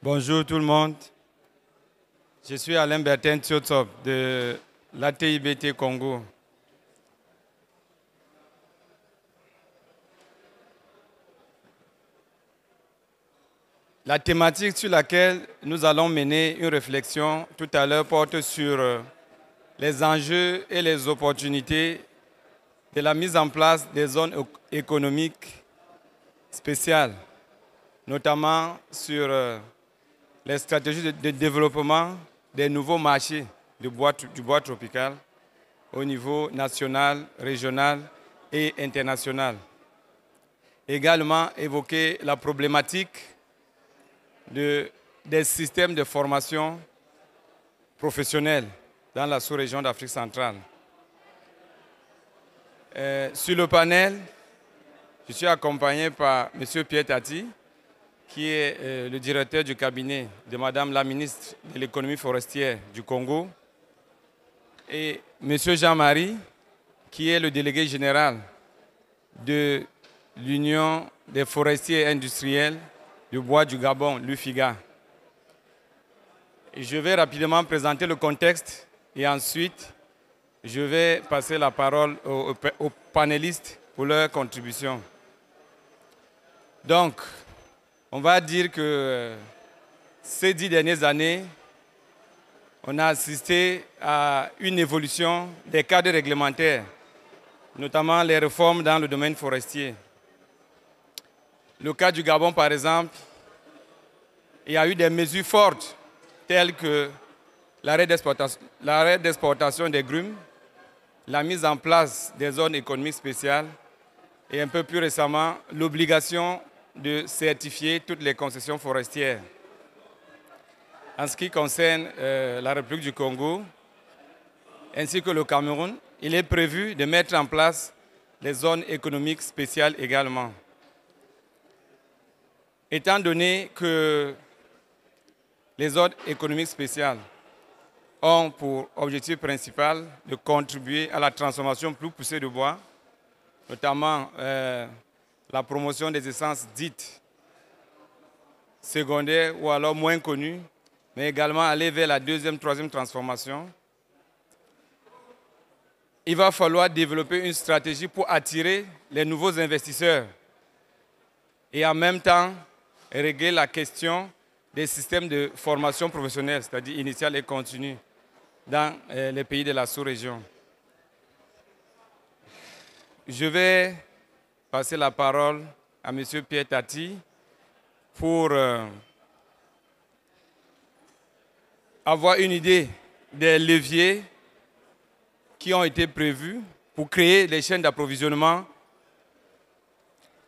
Bonjour tout le monde. Je suis Alain Bertin Tiotsop de l'ATIBT Congo. La thématique sur laquelle nous allons mener une réflexion tout à l'heure porte sur les enjeux et les opportunités de la mise en place des zones économiques spéciales, notamment sur les stratégies de développement des nouveaux marchés du bois tropical au niveau national, régional et international. Également évoquer la problématique des systèmes de formation professionnelle dans la sous-région d'Afrique centrale. Sur le panel, je suis accompagné par M. Pierre Tati, qui est le directeur du cabinet de Madame la ministre de l'économie forestière du Congo, et M. Jean-Marie, qui est le délégué général de l'Union des forestiers industriels du bois du Gabon, l'UFIGA. Je vais rapidement présenter le contexte et ensuite je vais passer la parole aux panélistes pour leur contribution. Donc, on va dire que ces 10 dernières années, on a assisté à une évolution des cadres réglementaires, notamment les réformes dans le domaine forestier. Le cas du Gabon, par exemple, il y a eu des mesures fortes, telles que l'arrêt d'exportation des grumes, la mise en place des zones économiques spéciales et un peu plus récemment, l'obligation de certifier toutes les concessions forestières. En ce qui concerne la République du Congo, ainsi que le Cameroun, il est prévu de mettre en place les zones économiques spéciales également. Étant donné que les zones économiques spéciales ont pour objectif principal de contribuer à la transformation plus poussée du bois, notamment la promotion des essences dites secondaires ou alors moins connues, mais également aller vers la deuxième, troisième transformation. Il va falloir développer une stratégie pour attirer les nouveaux investisseurs et en même temps régler la question des systèmes de formation professionnelle, c'est-à-dire initiale et continue, dans les pays de la sous-région. Je vais passer la parole à M. Pierre Tati pour avoir une idée des leviers qui ont été prévus pour créer les chaînes d'approvisionnement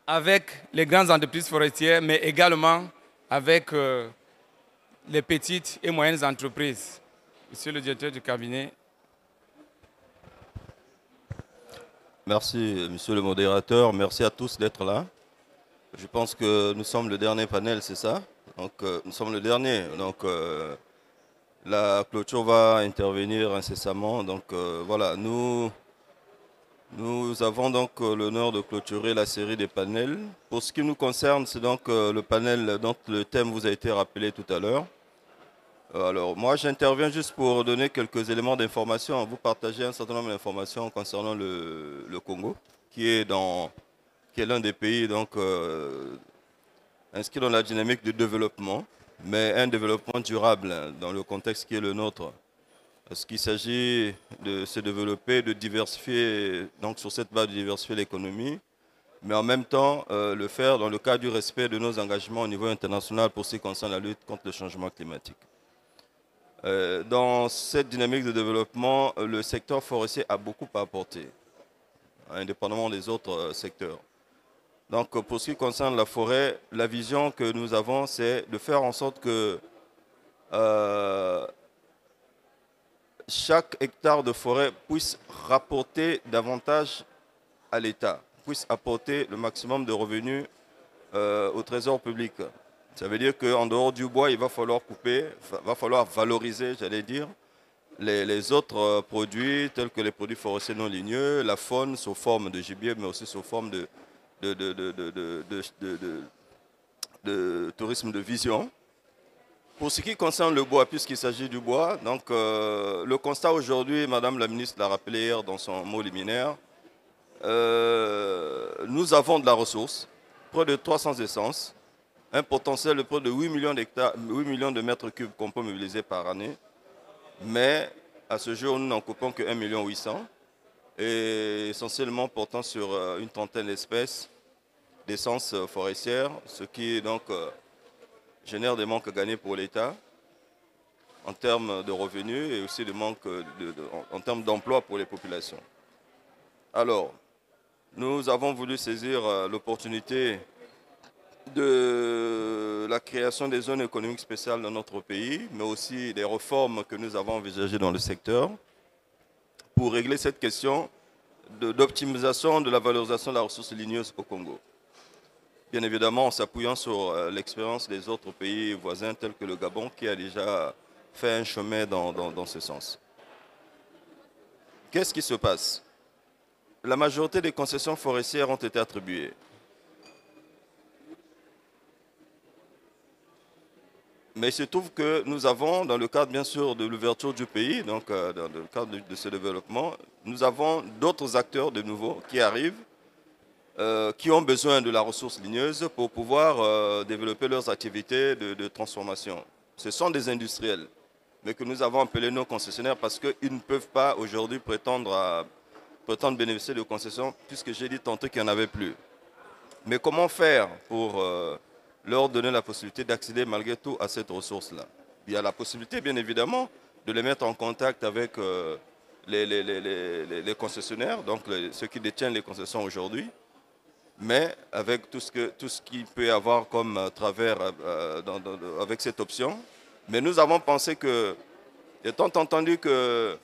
avec les grandes entreprises forestières, mais également avec les petites et moyennes entreprises. Monsieur le directeur du cabinet. Merci, monsieur le modérateur. Merci à tous d'être là. Je pense que nous sommes le dernier panel, c'est ça? Donc, nous sommes le dernier. Donc, la clôture va intervenir incessamment. Donc, voilà, nous avons donc l'honneur de clôturer la série des panels. Pour ce qui nous concerne, c'est donc le panel dont le thème vous a été rappelé tout à l'heure. Alors, moi, j'interviens juste pour donner quelques éléments d'information, vous partager un certain nombre d'informations concernant le Congo, qui est l'un des pays donc, inscrit dans la dynamique de développement, mais un développement durable dans le contexte qui est le nôtre. Parce qu'il s'agit de se développer, de diversifier, donc sur cette base de diversifier l'économie, mais en même temps le faire dans le cadre du respect de nos engagements au niveau international pour ce qui concerne la lutte contre le changement climatique. Dans cette dynamique de développement, le secteur forestier a beaucoup à apporter, indépendamment des autres secteurs. Donc pour ce qui concerne la forêt, la vision que nous avons, c'est de faire en sorte que chaque hectare de forêt puisse rapporter davantage à l'État, puisse apporter le maximum de revenus au trésor public. Ça veut dire qu'en dehors du bois, il va falloir couper, il va falloir valoriser, j'allais dire, les autres produits tels que les produits forestiers non ligneux, la faune sous forme de gibier, mais aussi sous forme de tourisme de vision. Pour ce qui concerne le bois, puisqu'il s'agit du bois, donc le constat aujourd'hui, Madame la ministre l'a rappelé hier dans son mot liminaire, nous avons de la ressource, près de 300 essences, un potentiel de près de 8 millions d'hectares, 8 millions de mètres cubes qu'on peut mobiliser par année, mais à ce jour, nous n'en coupons que 1,8 million, et essentiellement portant sur une trentaine d'espèces d'essences forestières, ce qui donc génère des manques à gagner pour l'État en termes de revenus et aussi des manques en termes d'emploi pour les populations. Alors, nous avons voulu saisir l'opportunité de la création des zones économiques spéciales dans notre pays, mais aussi des réformes que nous avons envisagées dans le secteur pour régler cette question d'optimisation de la valorisation de la ressource ligneuse au Congo. Bien évidemment en s'appuyant sur l'expérience des autres pays voisins tels que le Gabon qui a déjà fait un chemin dans ce sens. Qu'est-ce qui se passe? La majorité des concessions forestières ont été attribuées. Mais il se trouve que nous avons, dans le cadre bien sûr de l'ouverture du pays, donc dans le cadre de ce développement, nous avons d'autres acteurs de nouveau qui arrivent, qui ont besoin de la ressource ligneuse pour pouvoir développer leurs activités de transformation. Ce sont des industriels, mais que nous avons appelés nos concessionnaires parce qu'ils ne peuvent pas aujourd'hui prétendre bénéficier de concessions, puisque j'ai dit tantôt qu'il n'y en avait plus. Mais comment faire pour leur donner la possibilité d'accéder malgré tout à cette ressource-là? Il y a la possibilité, bien évidemment, de les mettre en contact avec les concessionnaires, donc ceux qui détiennent les concessions aujourd'hui, mais avec tout ce qu'il peut y avoir comme travers avec cette option. Mais nous avons pensé que, étant entendu que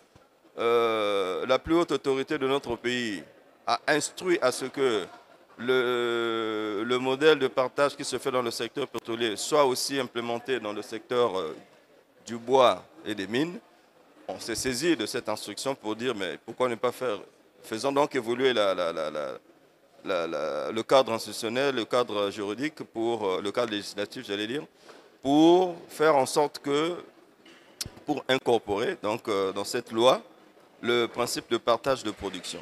la plus haute autorité de notre pays a instruit à ce que le modèle de partage qui se fait dans le secteur pétrolier soit aussi implémenté dans le secteur du bois et des mines, on s'est saisi de cette instruction pour dire mais pourquoi ne pas faire, faisons donc évoluer le cadre institutionnel, le cadre juridique, le cadre législatif, j'allais dire, pour faire en sorte que, pour incorporer donc, dans cette loi le principe de partage de production.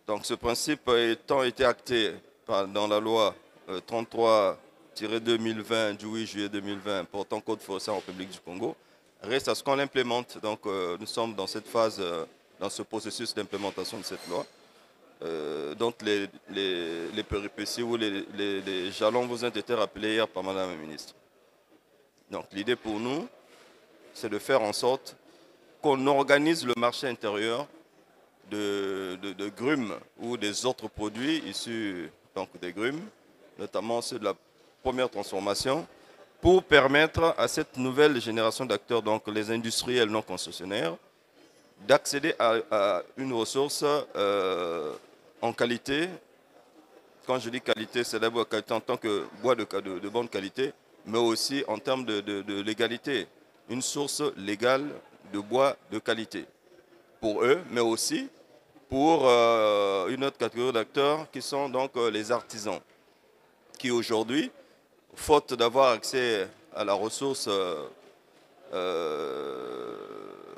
Donc ce principe étant été acté dans la loi 33-2020 du 8 juillet 2020 portant code forestier en République du Congo, reste à ce qu'on l'implémente. Donc nous sommes dans cette phase, dans ce processus d'implémentation de cette loi. Donc les péripéties ou les jalons vous ont été rappelés hier par Madame la Ministre. Donc l'idée pour nous, c'est de faire en sorte qu'on organise le marché intérieur de grumes ou des autres produits issus donc, des grumes, notamment ceux de la première transformation, pour permettre à cette nouvelle génération d'acteurs, donc les industriels non concessionnaires, d'accéder à une ressource en qualité. Quand je dis qualité, c'est d'abord qualité en tant que bois de bonne qualité, mais aussi en termes de légalité. Une source légale de bois de qualité pour eux, mais aussi pour une autre catégorie d'acteurs qui sont donc les artisans, qui aujourd'hui, faute d'avoir accès à la ressource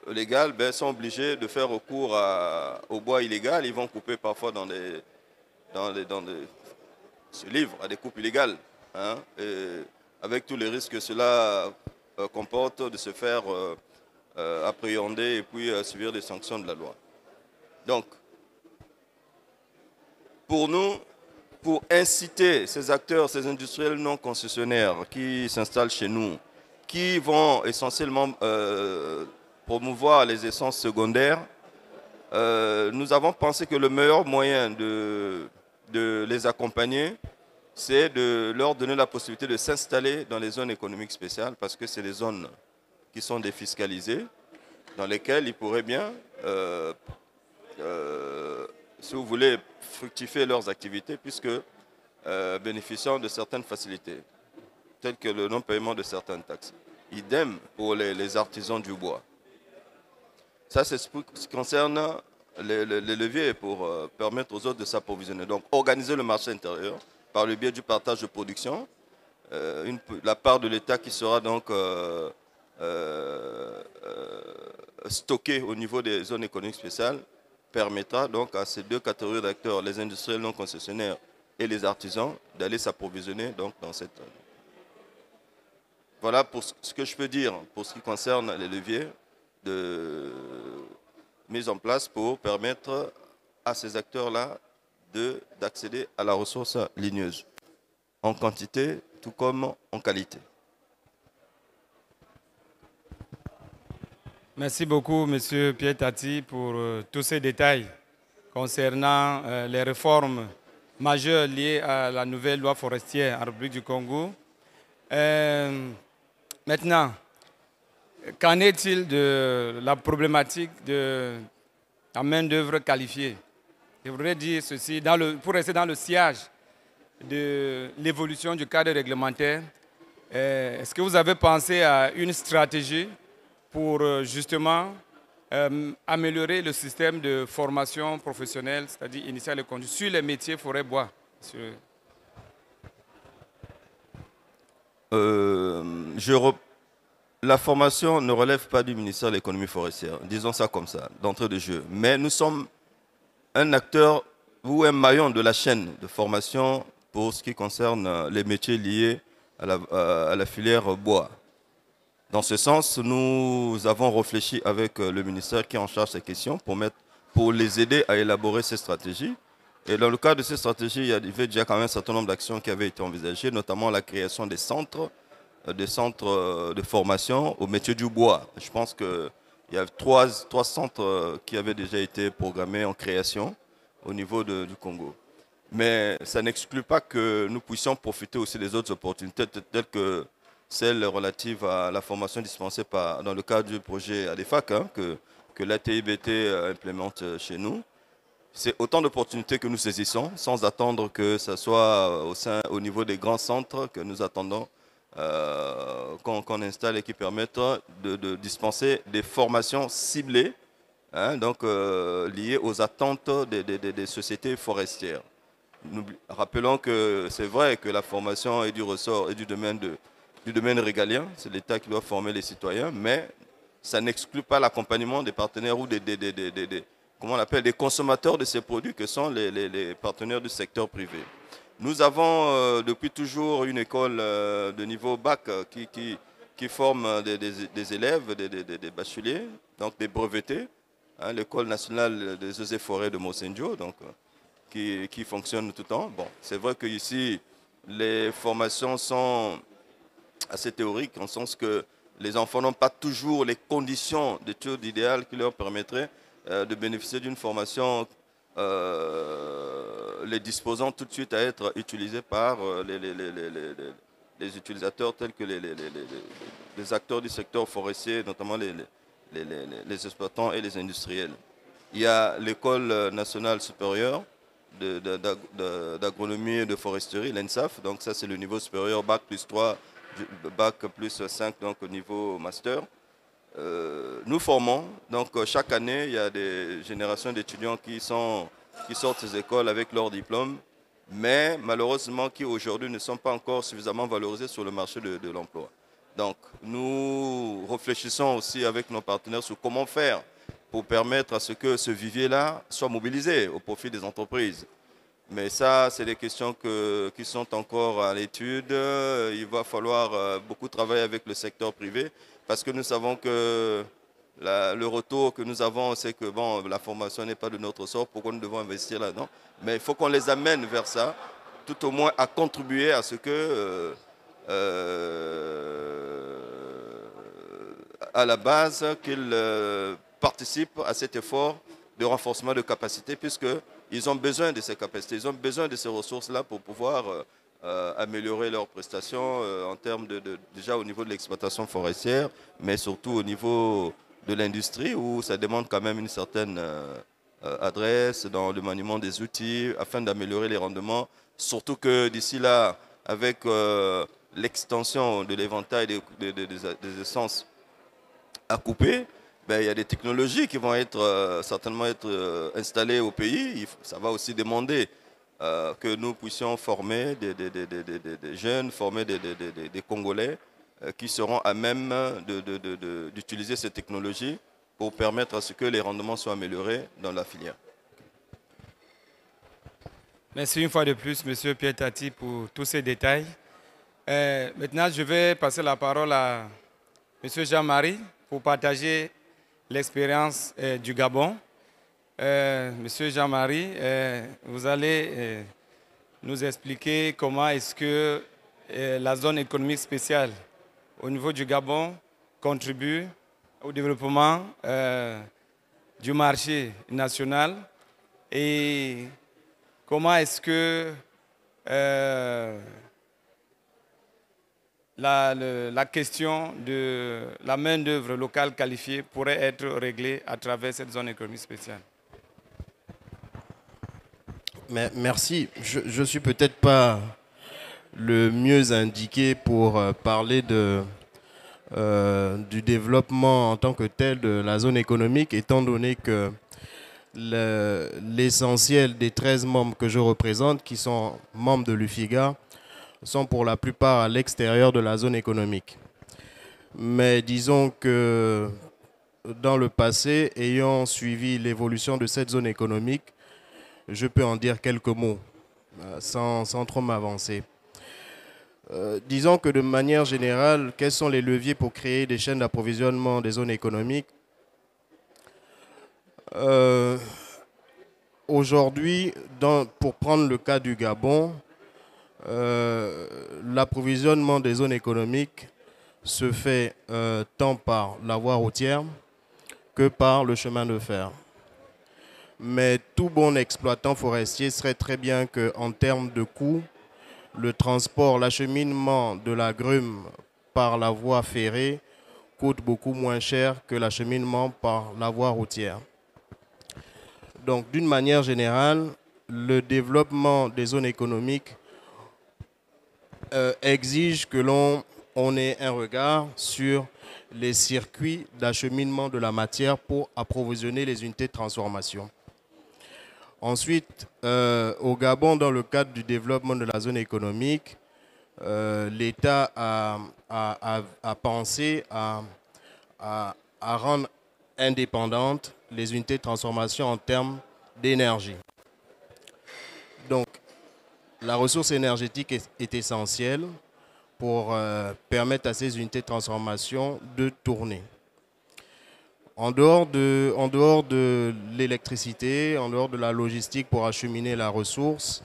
légale, ben, sont obligés de faire recours au bois illégal. Ils vont couper parfois se livrent à des coupes illégales, hein, et avec tous les risques que cela comporte de se faire appréhender et puis subir des sanctions de la loi. Donc, pour nous, pour inciter ces acteurs, ces industriels non concessionnaires qui s'installent chez nous, qui vont essentiellement promouvoir les essences secondaires, nous avons pensé que le meilleur moyen de les accompagner, c'est de leur donner la possibilité de s'installer dans les zones économiques spéciales, parce que c'est des zones qui sont défiscalisées, dans lesquelles ils pourraient bien, si vous voulez, fructifier leurs activités, puisque bénéficiant de certaines facilités, telles que le non-paiement de certaines taxes. Idem pour les artisans du bois. Ça, c'est ce qui concerne les leviers pour permettre aux autres de s'approvisionner. Donc, organiser le marché intérieur par le biais du partage de production, la part de l'État qui sera donc stockée au niveau des zones économiques spéciales permettra donc à ces deux catégories d'acteurs, les industriels non concessionnaires et les artisans, d'aller s'approvisionner donc dans cette zone. Voilà pour ce que je peux dire pour ce qui concerne les leviers de mise en place pour permettre à ces acteurs-là d'accéder à la ressource ligneuse, en quantité tout comme en qualité. Merci beaucoup, M. Pierre Tati, pour tous ces détails concernant les réformes majeures liées à la nouvelle loi forestière en République du Congo. Maintenant, qu'en est-il de la problématique de la main-d'œuvre qualifiée? Je voudrais dire ceci, pour rester dans le sillage de l'évolution du cadre réglementaire, est-ce que vous avez pensé à une stratégie pour justement améliorer le système de formation professionnelle, c'est-à-dire initiale et continue, sur les métiers forêt-bois? La formation ne relève pas du ministère de l'économie forestière, disons ça comme ça, d'entrée de jeu. Mais nous sommes un acteur ou un maillon de la chaîne de formation pour ce qui concerne les métiers liés à la filière bois. Dans ce sens, nous avons réfléchi avec le ministère qui est en charge de ces questions pour les aider à élaborer ces stratégies. Et dans le cadre de ces stratégies, il y avait déjà quand même un certain nombre d'actions qui avaient été envisagées, notamment la création des centres de formation au métier du bois. Je pense qu'il y a trois centres qui avaient déjà été programmés en création au niveau du Congo. Mais ça n'exclut pas que nous puissions profiter aussi des autres opportunités, telles que celles relatives à la formation dispensée dans le cadre du projet ADEFAC que l'ATIBT implémente chez nous. C'est autant d'opportunités que nous saisissons, sans attendre que ce soit au niveau des grands centres que nous attendons qu'on installe et qui permettent de dispenser des formations ciblées, donc liées aux attentes des sociétés forestières. Rappelons que c'est vrai que la formation est du ressort et du domaine régalien, c'est l'État qui doit former les citoyens, mais ça n'exclut pas l'accompagnement des partenaires ou comment on appelle, des consommateurs de ces produits que sont les partenaires du secteur privé. Nous avons depuis toujours une école de niveau bac qui forme des élèves, des bacheliers, donc des brevetés, l'école nationale des eaux et forêts de Mosendjo, donc qui fonctionne tout le temps. Bon, c'est vrai qu'ici, les formations sont assez théoriques, en sens que les enfants n'ont pas toujours les conditions d'études idéales qui leur permettraient de bénéficier d'une formation les disposant tout de suite à être utilisés par les utilisateurs tels que les acteurs du secteur forestier, notamment les exploitants et les industriels. Il y a l'école nationale supérieure d'agronomie et de foresterie, l'ENSAF, donc ça c'est le niveau supérieur, bac plus 3, bac plus 5, donc au niveau master. Nous formons, donc chaque année, il y a des générations d'étudiants qui sortent ces écoles avec leur diplôme, mais malheureusement qui aujourd'hui ne sont pas encore suffisamment valorisés sur le marché de l'emploi. Donc nous réfléchissons aussi avec nos partenaires sur comment faire pour permettre à ce que ce vivier-là soit mobilisé au profit des entreprises. Mais ça, c'est des questions qui sont encore à l'étude. Il va falloir beaucoup travailler avec le secteur privé parce que nous savons que le retour que nous avons, c'est que bon, la formation n'est pas de notre sort, pourquoi nous devons investir là-dedans. Mais il faut qu'on les amène vers ça, tout au moins à contribuer à ce que, à la base, qu'ils participent à cet effort de renforcement de capacité, puisqu'ils ont besoin de ces capacités, ils ont besoin de ces ressources-là pour pouvoir améliorer leurs prestations en termes déjà au niveau de l'exploitation forestière, mais surtout au niveau de l'industrie où ça demande quand même une certaine adresse dans le maniement des outils afin d'améliorer les rendements. Surtout que d'ici là, avec l'extension de l'éventail des essences à couper, ben, il y a des technologies qui vont certainement être installées au pays. Ça va aussi demander que nous puissions former des jeunes, former des Congolais qui seront à même d'utiliser ces technologies pour permettre à ce que les rendements soient améliorés dans la filière. Merci une fois de plus, M. Pierre Tati, pour tous ces détails. Maintenant, je vais passer la parole à M. Jean-Marie pour partager l'expérience du Gabon. Monsieur Jean-Marie, vous allez nous expliquer comment est-ce que la zone économique spéciale au niveau du Gabon contribue au développement du marché national et comment est-ce que la question de la main-d'œuvre locale qualifiée pourrait être réglée à travers cette zone économique spéciale. Merci. Je ne suis peut-être pas le mieux indiqué pour parler du développement en tant que tel de la zone économique, étant donné que l'essentiel des 13 membres que je représente, qui sont membres de l'UFIGA, sont pour la plupart à l'extérieur de la zone économique. Mais disons que dans le passé, ayant suivi l'évolution de cette zone économique, je peux en dire quelques mots sans trop m'avancer. Disons que de manière générale, quels sont les leviers pour créer des chaînes d'approvisionnement des zones économiques? Aujourd'hui, pour prendre le cas du Gabon, l'approvisionnement des zones économiques se fait tant par la voie routière que par le chemin de fer. Mais tout bon exploitant forestier serait très bien qu'en termes de coûts, le transport, l'acheminement de la grume par la voie ferrée coûte beaucoup moins cher que l'acheminement par la voie routière. Donc, d'une manière générale, le développement des zones économiques exige que l'on ait un regard sur les circuits d'acheminement de la matière pour approvisionner les unités de transformation. Ensuite, au Gabon, dans le cadre du développement de la zone économique, l'État a pensé à rendre indépendantes les unités de transformation en termes d'énergie. Donc, la ressource énergétique est essentielle pour permettre à ces unités de transformation de tourner. En dehors de l'électricité, en dehors de la logistique pour acheminer la ressource,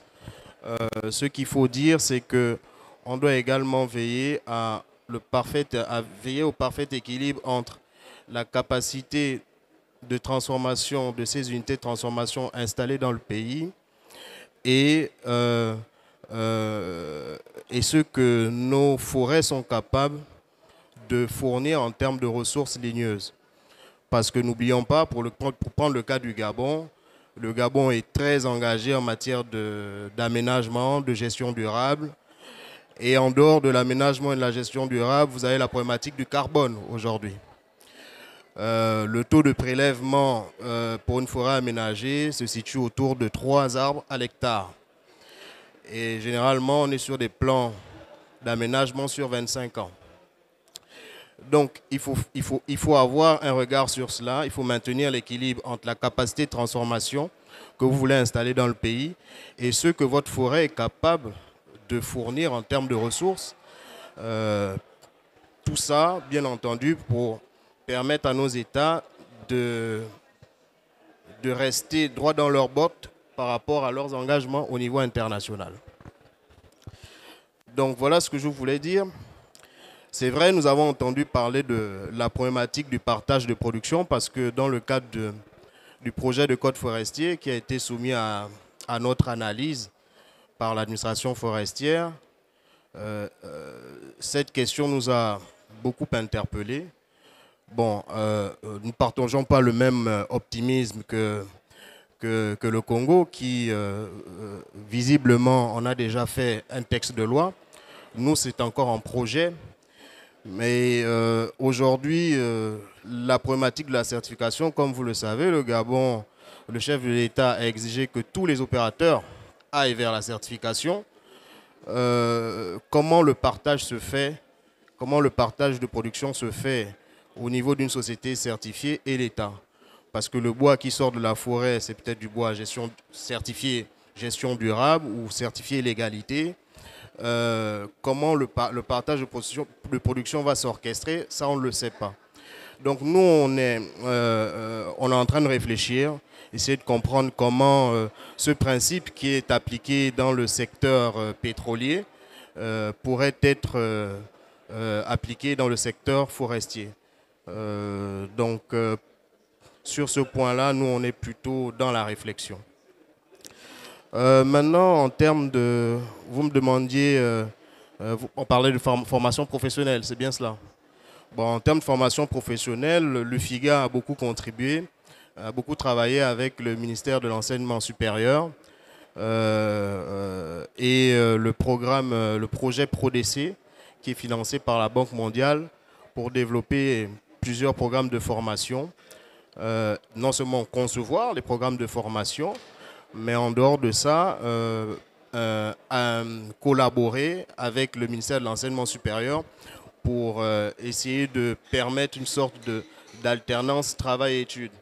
ce qu'il faut dire, c'est qu'on doit également veiller au parfait équilibre entre la capacité de transformation de ces unités de transformation installées dans le pays et ce que nos forêts sont capables de fournir en termes de ressources ligneuses. Parce que n'oublions pas, pour prendre le cas du Gabon, le Gabon est très engagé en matière d'aménagement, de gestion durable. Et en dehors de l'aménagement et de la gestion durable, vous avez la problématique du carbone aujourd'hui. Le taux de prélèvement pour une forêt aménagée se situe autour de 3 arbres à l'hectare. Et généralement, on est sur des plans d'aménagement sur 25 ans. Donc, il faut avoir un regard sur cela. Il faut maintenir l'équilibre entre la capacité de transformation que vous voulez installer dans le pays et ce que votre forêt est capable de fournir en termes de ressources. Tout ça, bien entendu, pour permettre à nos États de rester droit dans leurs bottes par rapport à leurs engagements au niveau international. Donc, voilà ce que je voulais dire. C'est vrai, nous avons entendu parler de la problématique du partage de production parce que dans le cadre du projet de code forestier qui a été soumis à notre analyse par l'administration forestière, cette question nous a beaucoup interpellés. Bon, nous ne partageons pas le même optimisme que le Congo qui, visiblement, on a déjà fait un texte de loi. Nous, c'est encore en projet. Mais aujourd'hui, la problématique de la certification, comme vous le savez, le Gabon, le chef de l'État a exigé que tous les opérateurs aille vers la certification, comment le partage se fait, comment le partage de production se fait au niveau d'une société certifiée et l'État. Parce que le bois qui sort de la forêt, c'est peut-être du bois certifié gestion durable ou certifié légalité. Comment le partage de production va s'orchestrer, ça on ne le sait pas. Donc nous, on est en train de réfléchir, essayer de comprendre comment ce principe qui est appliqué dans le secteur pétrolier pourrait être appliqué dans le secteur forestier. Sur ce point-là, nous, on est plutôt dans la réflexion. Maintenant, en termes de... Vous me demandiez... on parlait de formation professionnelle, c'est bien cela? Bon, en termes de formation professionnelle, le FIGA a beaucoup contribué, a beaucoup travaillé avec le ministère de l'Enseignement supérieur et le projet ProDC, qui est financé par la Banque mondiale pour développer plusieurs programmes de formation. Non seulement concevoir les programmes de formation, mais en dehors de ça, collaborer avec le ministère de l'Enseignement supérieur pour essayer de permettre une sorte d'alternance travail-études.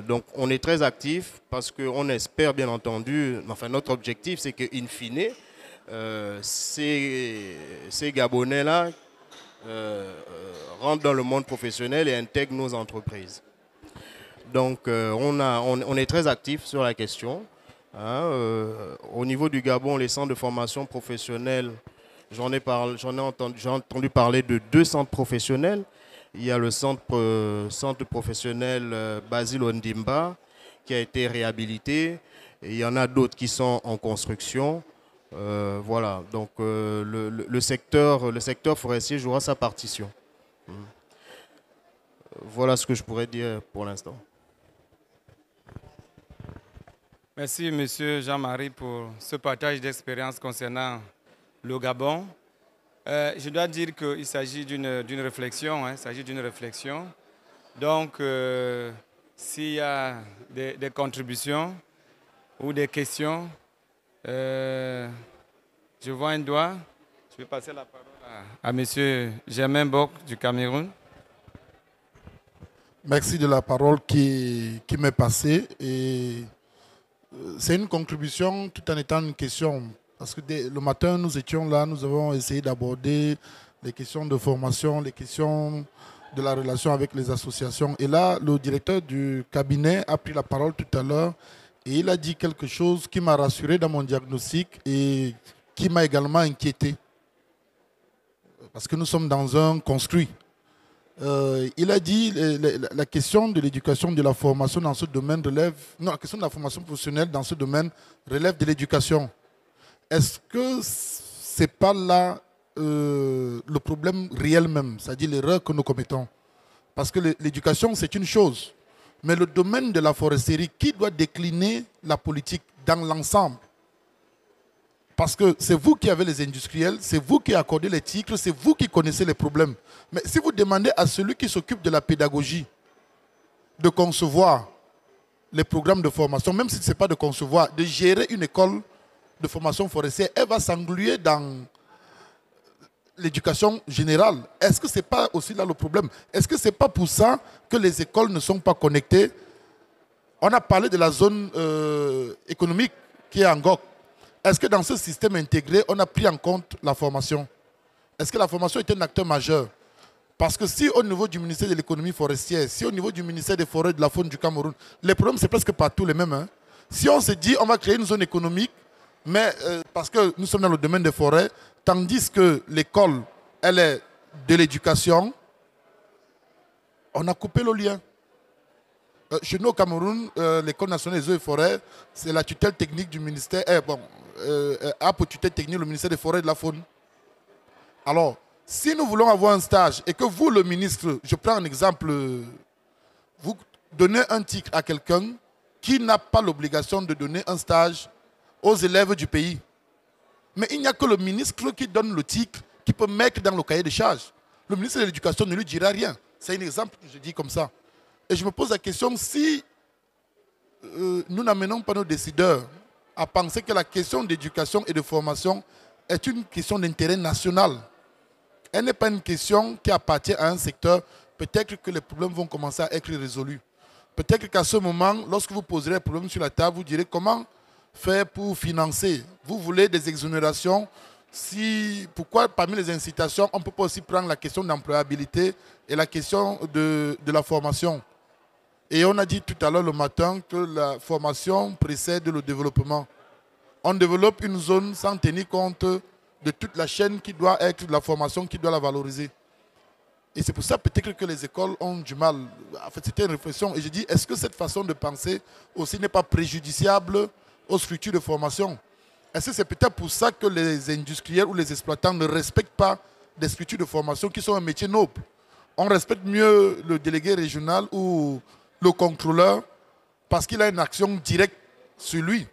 Donc on est très actif parce qu'on espère bien entendu, enfin notre objectif c'est qu'in fine, ces Gabonais-là rentrent dans le monde professionnel et intègrent nos entreprises. Donc on est très actif sur la question. Au niveau du Gabon, les centres de formation professionnelle, j'en ai entendu parler de 2 centres professionnels. Il y a le centre professionnel Basile Ondimba qui a été réhabilité. Et il y en a d'autres qui sont en construction. Voilà, donc le secteur forestier jouera sa partition. Voilà ce que je pourrais dire pour l'instant. Merci, Monsieur Jean-Marie, pour ce partage d'expérience concernant le Gabon. Je dois dire qu'il s'agit d'une réflexion. Il s'agit d'une réflexion. Donc, s'il y a des contributions ou des questions, je vois un doigt. Je vais passer la parole à Monsieur Germain Bok du Cameroun. Merci de la parole qui m'est passée. Et c'est une contribution tout en étant une question. Parce que le matin, nous étions là, nous avons essayé d'aborder les questions de formation, les questions de la relation avec les associations. Et là, le directeur du cabinet a pris la parole tout à l'heure et il a dit quelque chose qui m'a rassuré dans mon diagnostic et qui m'a également inquiété. Parce que nous sommes dans un construit. Il a dit la question de l'éducation, de la formation dans ce domaine relève... Non, la question de la formation professionnelle dans ce domaine relève de l'éducation. Est-ce que ce n'est pas là le problème réel même, c'est-à-dire l'erreur que nous commettons? Parce que l'éducation, c'est une chose. Mais le domaine de la foresterie, qui doit décliner la politique dans l'ensemble? Parce que c'est vous qui avez les industriels, c'est vous qui accordez les titres, c'est vous qui connaissez les problèmes. Mais si vous demandez à celui qui s'occupe de la pédagogie de concevoir les programmes de formation, même si ce n'est pas de concevoir, de gérer une école de formation forestière, elle va s'engluer dans l'éducation générale. Est-ce que ce n'est pas aussi là le problème? Est-ce que ce n'est pas pour ça que les écoles ne sont pas connectées? On a parlé de la zone économique qui est en GOC. Est-ce que dans ce système intégré, on a pris en compte la formation? Est-ce que la formation est un acteur majeur? Parce que si au niveau du ministère de l'économie forestière, si au niveau du ministère des forêts et de la faune du Cameroun, les problèmes c'est presque partout les mêmes. Si on se dit on va créer une zone économique, mais parce que nous sommes dans le domaine des forêts, tandis que l'école, elle est de l'éducation, on a coupé le lien. Chez nous au Cameroun, l'école nationale des eaux et forêts, c'est la tutelle technique du ministère, a pour tutelle technique le ministère des forêts et de la faune. Alors, si nous voulons avoir un stage et que vous, le ministre, je prends un exemple, vous donnez un titre à quelqu'un qui n'a pas l'obligation de donner un stage aux élèves du pays. Mais il n'y a que le ministre qui donne le titre, qui peut mettre dans le cahier de charges. Le ministre de l'Éducation ne lui dira rien. C'est un exemple que je dis comme ça. Et je me pose la question, si nous n'amenons pas nos décideurs à penser que la question d'éducation et de formation est une question d'intérêt national. Elle n'est pas une question qui appartient à un secteur. Peut-être que les problèmes vont commencer à être résolus. Peut-être qu'à ce moment, lorsque vous poserez les problèmes sur la table, vous direz comment faire pour financer. Vous voulez des exonérations. Pourquoi parmi les incitations, on ne peut pas aussi prendre la question d'employabilité et la question de la formation. Et on a dit tout à l'heure le matin que la formation précède le développement. On développe une zone sans tenir compte de toute la chaîne qui doit être de la formation, qui doit la valoriser. Et c'est pour ça peut-être que les écoles ont du mal. En fait, c'était une réflexion. Et je dis, est-ce que cette façon de penser aussi n'est pas préjudiciable aux structures de formation? Est-ce que c'est peut-être pour ça que les industriels ou les exploitants ne respectent pas des structures de formation qui sont un métier noble? On respecte mieux le délégué régional ou le contrôleur parce qu'il a une action directe sur lui.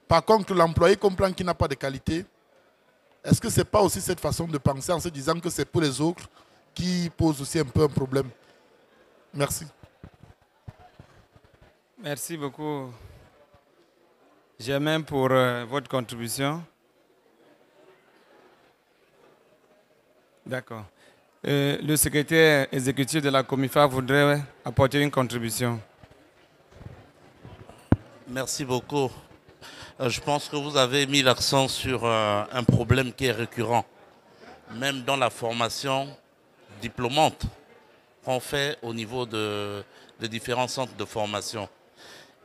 Par contre, l'employé comprend qu'il n'a pas de qualité. Est-ce que ce n'est pas aussi cette façon de penser en se disant que c'est pour les autres qui pose aussi un peu un problème? Merci. Merci beaucoup, Germain, pour votre contribution. D'accord. Le secrétaire exécutif de la Comifa voudrait apporter une contribution. Merci beaucoup. Je pense que vous avez mis l'accent sur un problème qui est récurrent, même dans la formation diplômante qu'on fait au niveau des différents centres de formation.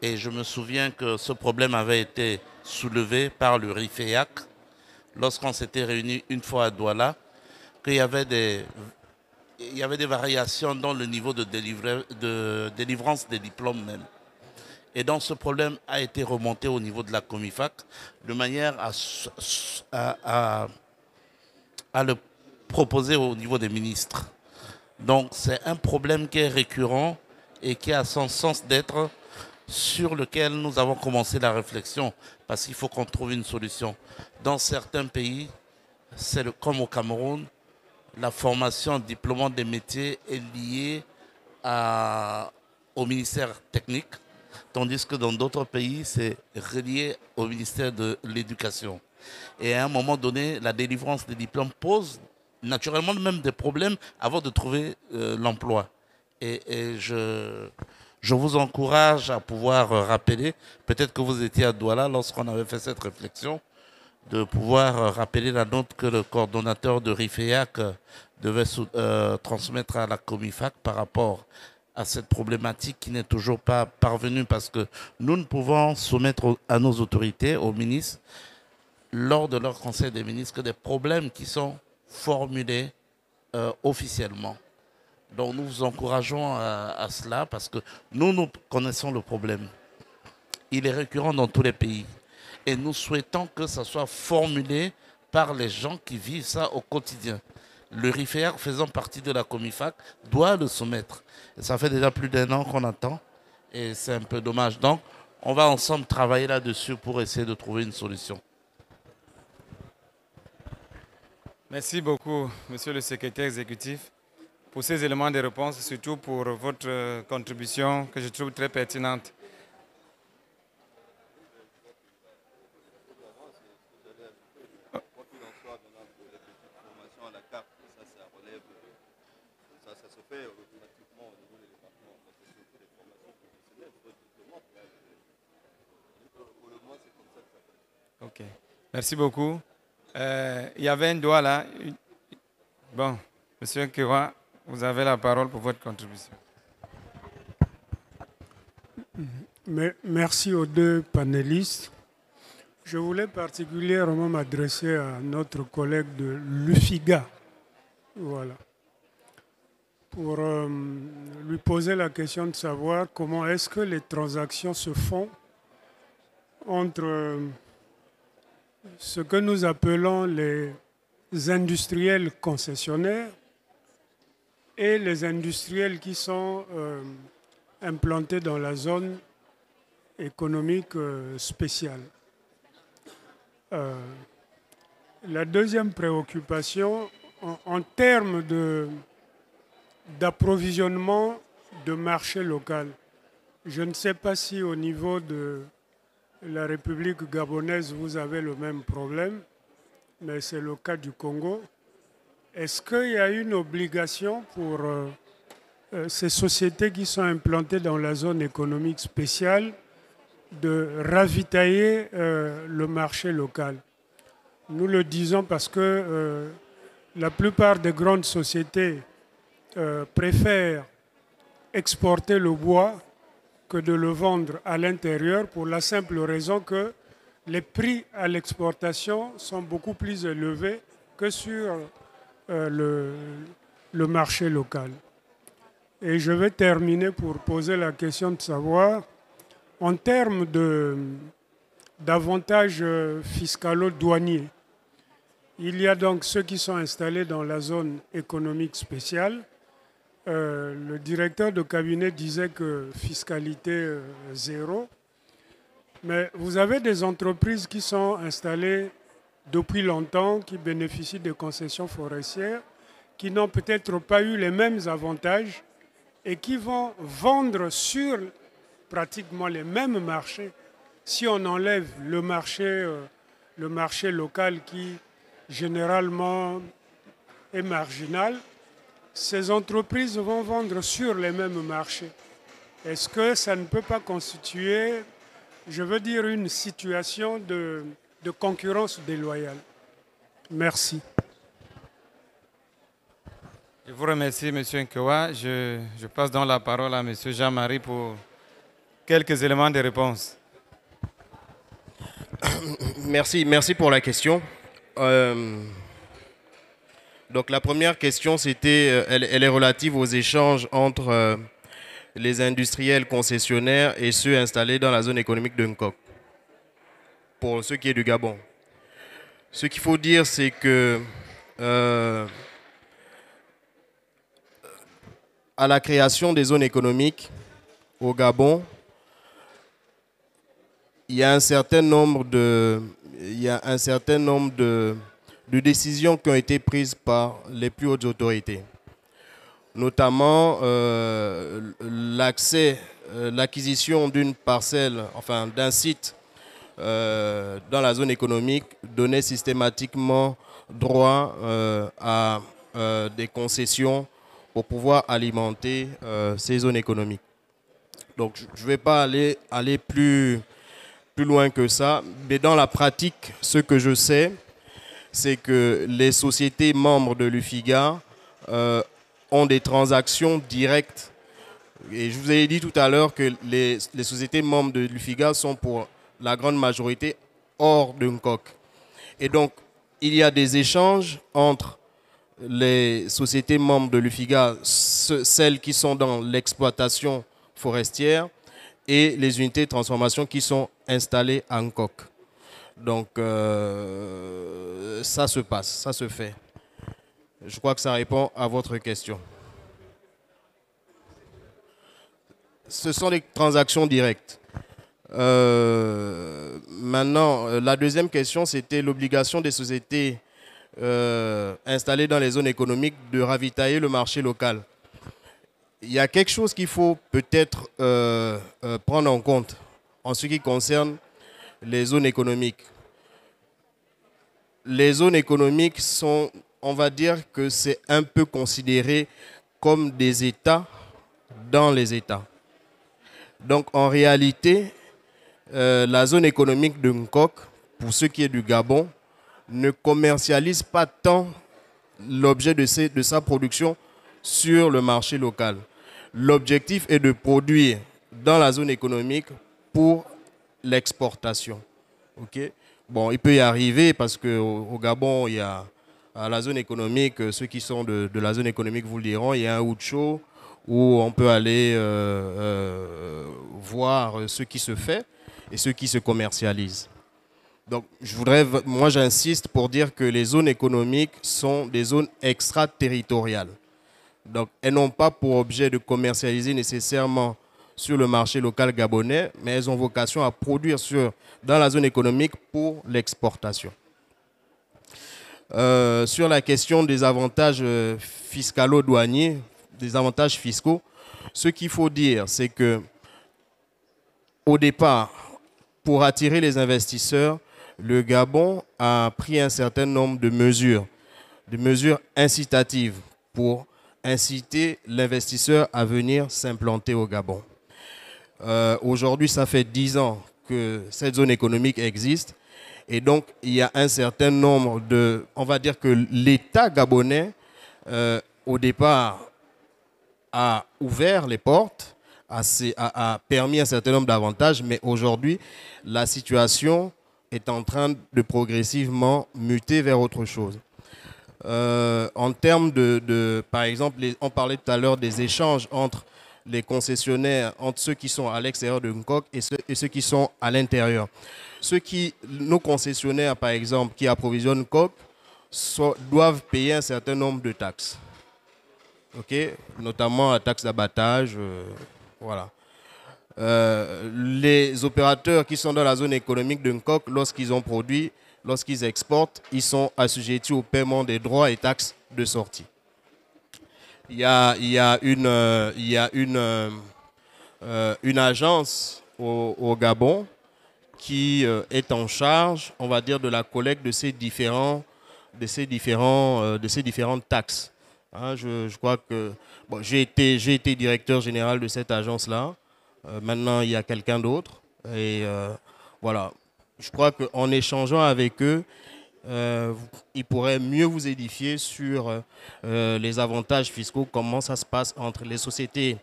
Et je me souviens que ce problème avait été soulevé par le RIFEAC lorsqu'on s'était réunis une fois à Douala, qu'il y avait des variations dans le niveau de délivrance des diplômes même. Et donc ce problème a été remonté au niveau de la Comifac de manière à le proposer au niveau des ministres. Donc c'est un problème qui est récurrent et qui a son sens d'être, sur lequel nous avons commencé la réflexion parce qu'il faut qu'on trouve une solution. Dans certains pays, comme au Cameroun, la formation diplômante des métiers est liée au ministère technique, tandis que dans d'autres pays, c'est relié au ministère de l'Éducation. Et à un moment donné, la délivrance des diplômes pose naturellement même des problèmes avant de trouver l'emploi. Et je vous encourage à pouvoir rappeler, peut-être que vous étiez à Douala lorsqu'on avait fait cette réflexion, de pouvoir rappeler la note que le coordonnateur de RIFEAC devait transmettre à la Comifac par rapport à cette problématique qui n'est toujours pas parvenue, parce que nous ne pouvons soumettre à nos autorités, aux ministres, lors de leur conseil des ministres, que des problèmes qui sont formulés officiellement. Donc nous vous encourageons à cela parce que nous connaissons le problème. Il est récurrent dans tous les pays. Et nous souhaitons que ça soit formulé par les gens qui vivent ça au quotidien. Le RIFEAC, faisant partie de la Comifac, doit le soumettre. Et ça fait déjà plus d'1 an qu'on attend et c'est un peu dommage. Donc on va ensemble travailler là-dessus pour essayer de trouver une solution. Merci beaucoup, monsieur le secrétaire exécutif, pour ces éléments de réponse, surtout pour votre contribution que je trouve très pertinente. Ok, merci beaucoup. Il y avait un doigt là. Bon, monsieur Kira, vous avez la parole pour votre contribution. Merci aux deux panélistes. Je voulais particulièrement m'adresser à notre collègue de l'UFIGA, voilà, pour lui poser la question de savoir comment est-ce que les transactions se font entre ce que nous appelons les industriels concessionnaires et les industriels qui sont implantés dans la zone économique spéciale. La deuxième préoccupation, en termes d'approvisionnement de marché local, je ne sais pas si au niveau la République gabonaise, vous avez le même problème, mais c'est le cas du Congo. Est-ce qu'il y a une obligation pour ces sociétés qui sont implantées dans la zone économique spéciale de ravitailler le marché local? Nous le disons parce que la plupart des grandes sociétés préfèrent exporter le bois que de le vendre à l'intérieur pour la simple raison que les prix à l'exportation sont beaucoup plus élevés que sur le marché local. Et je vais terminer pour poser la question de savoir, en termes d'avantages fiscalo-douaniers, il y a donc ceux qui sont installés dans la zone économique spéciale. Le directeur de cabinet disait que fiscalité zéro. Mais vous avez des entreprises qui sont installées depuis longtemps, qui bénéficient de concessions forestières, qui n'ont peut-être pas eu les mêmes avantages et qui vont vendre sur pratiquement les mêmes marchés. Si on enlève le marché local qui généralement est marginal, ces entreprises vont vendre sur les mêmes marchés. Est-ce que ça ne peut pas constituer, je veux dire, une situation de concurrence déloyale? Merci. Je vous remercie, M. Nkewa. Je passe donc la parole à M. Jean-Marie pour quelques éléments de réponse. Merci pour la question. Donc la première question, elle est relative aux échanges entre les industriels concessionnaires et ceux installés dans la zone économique de Nkok, pour ce qui est du Gabon. Ce qu'il faut dire, c'est que à la création des zones économiques au Gabon, il y a un certain nombre de décisions qui ont été prises par les plus hautes autorités, notamment l'acquisition d'une parcelle, enfin d'un site dans la zone économique donnait systématiquement droit à des concessions pour pouvoir alimenter ces zones économiques. Donc je ne vais pas aller plus loin que ça, mais dans la pratique, ce que je sais, c'est que les sociétés membres de l'UFIGA ont des transactions directes. Et je vous ai dit tout à l'heure que les sociétés membres de l'UFIGA sont pour la grande majorité hors de Nkok. Et donc, il y a des échanges entre les sociétés membres de l'UFIGA, celles qui sont dans l'exploitation forestière, et les unités de transformation qui sont installées à Nkok. Donc, ça se passe, ça se fait. Je crois que ça répond à votre question. Ce sont des transactions directes. Maintenant, la deuxième question, c'était l'obligation des sociétés installées dans les zones économiques de ravitailler le marché local. Il y a quelque chose qu'il faut peut-être prendre en compte en ce qui concerne les zones économiques. Les zones économiques sont, on va dire que c'est un peu considéré comme des États dans les États. Donc en réalité, la zone économique de Nkok, pour ce qui est du Gabon, ne commercialise pas tant l'objet de sa production sur le marché local. L'objectif est de produire dans la zone économique pour l'exportation. Okay? Bon, il peut y arriver parce qu'au Gabon, il y a à la zone économique, ceux qui sont de la zone économique vous le diront, il y a un Oucho où on peut aller voir ce qui se fait et ce qui se commercialise. Donc, moi j'insiste pour dire que les zones économiques sont des zones extraterritoriales. Donc, elles n'ont pas pour objet de commercialiser nécessairement sur le marché local gabonais, mais elles ont vocation à produire dans la zone économique pour l'exportation. Sur la question des avantages fiscalo-douaniers, des avantages fiscaux, ce qu'il faut dire, c'est que au départ, pour attirer les investisseurs, le Gabon a pris un certain nombre de mesures incitatives pour inciter l'investisseur à venir s'implanter au Gabon. Aujourd'hui, ça fait 10 ans que cette zone économique existe. Et donc, il y a un certain nombre de... On va dire que l'État gabonais, au départ, a ouvert les portes, a permis un certain nombre d'avantages, mais aujourd'hui, la situation est en train de progressivement muter vers autre chose. En termes par exemple, on parlait tout à l'heure des échanges entre les concessionnaires, entre ceux qui sont à l'extérieur de Nkok et ceux qui sont à l'intérieur. Nos concessionnaires, par exemple, qui approvisionnent Nkok, doivent payer un certain nombre de taxes. Okay, notamment la taxe d'abattage, voilà. Les opérateurs qui sont dans la zone économique de Nkok, lorsqu'ils ont produit, lorsqu'ils exportent, ils sont assujettis au paiement des droits et taxes de sortie. Il y a une agence au Gabon qui est en charge, on va dire, de la collecte de ces différentes taxes. Hein, je crois que bon, j'ai été directeur général de cette agence-là. Maintenant, il y a quelqu'un d'autre. Et voilà. Je crois qu'en échangeant avec eux, ils pourraient mieux vous édifier sur les avantages fiscaux, comment ça se passe entre les sociétés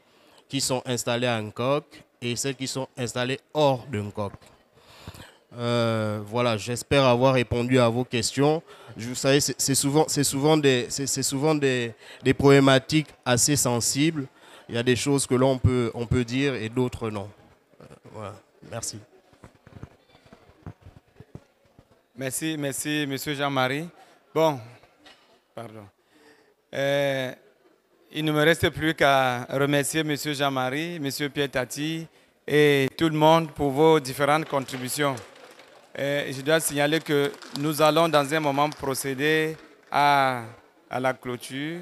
qui sont installées à Nkok et celles qui sont installées hors de Nkok. Voilà, j'espère avoir répondu à vos questions. Vous savez, c'est souvent des problématiques assez sensibles. Il y a des choses que l'on peut dire et d'autres non. Voilà, merci. Merci, M. Jean-Marie. Bon, pardon. Il ne me reste plus qu'à remercier M. Jean-Marie, M. Pierre Tati et tout le monde pour vos différentes contributions. Je dois signaler que nous allons dans un moment procéder à la clôture.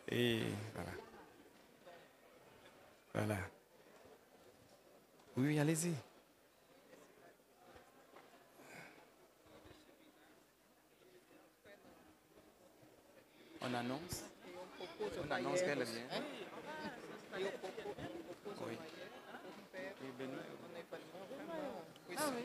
Et voilà. Voilà. Oui, allez-y. On annonce qu'elle vient. Oui. Ah oui.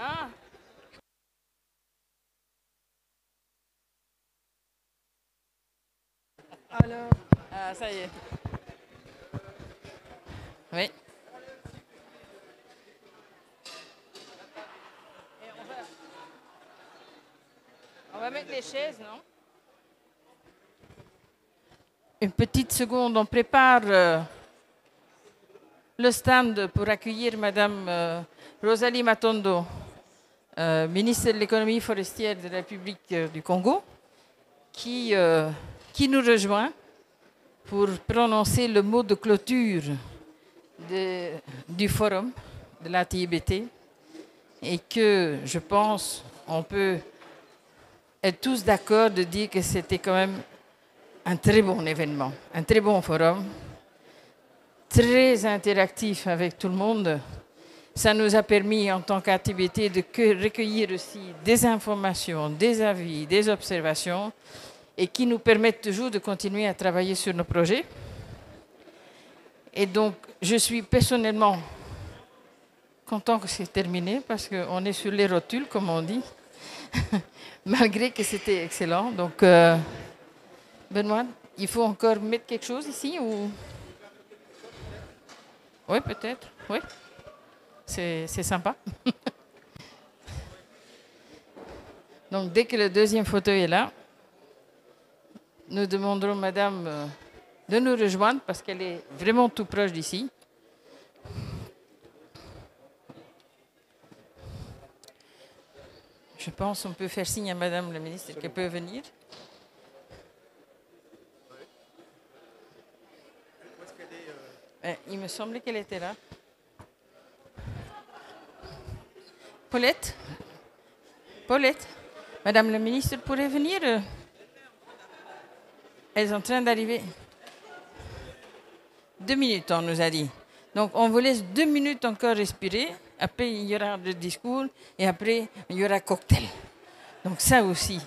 Ah. Alors, ça y est. Oui. Et on va mettre les chaises, non? Une petite seconde, on prépare le stand pour accueillir Madame Rosalie Matondo, ministre de l'économie forestière de la République du Congo, qui nous rejoint pour prononcer le mot de clôture du forum de la TIBT et que je pense on peut être tous d'accord de dire que c'était quand même un très bon événement, un très bon forum, très interactif avec tout le monde. Ça nous a permis en tant qu'ATBT de recueillir aussi des informations, des avis, des observations et qui nous permettent toujours de continuer à travailler sur nos projets. Et donc, je suis personnellement content que c'est terminé parce qu'on est sur les rotules, comme on dit, malgré que c'était excellent. Donc, Benoît, il faut encore mettre quelque chose ici ou... Oui, peut-être, oui. C'est sympa. Donc, dès que le deuxième fauteuil est là, nous demanderons Madame de nous rejoindre parce qu'elle est vraiment tout proche d'ici. Je pense qu'on peut faire signe à Madame la ministre qu'elle peut venir. Il me semblait qu'elle était là. Paulette? Paulette? Madame la ministre pourrait venir? Elles sont en train d'arriver. 2 minutes, on nous a dit. Donc, on vous laisse 2 minutes encore respirer. Après, il y aura le discours. Et après, il y aura cocktail. Donc, ça aussi.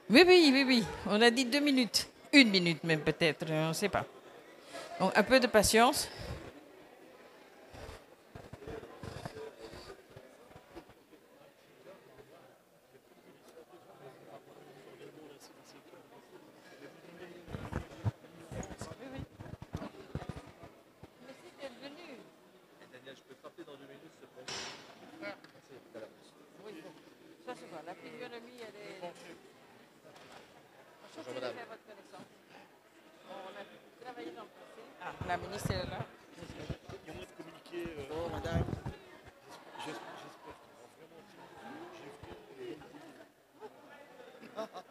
Oui, oui, oui, oui. On a dit 2 minutes. 1 minute même peut-être. On ne sait pas. Donc, un peu de patience. La physionomie, elle est... Je vais faire votre connaissance. On a travaillé dans le passé. Ah, la ministre est là. Il y a moyen de communiquer. Oh, madame. J'espère qu'il va vraiment.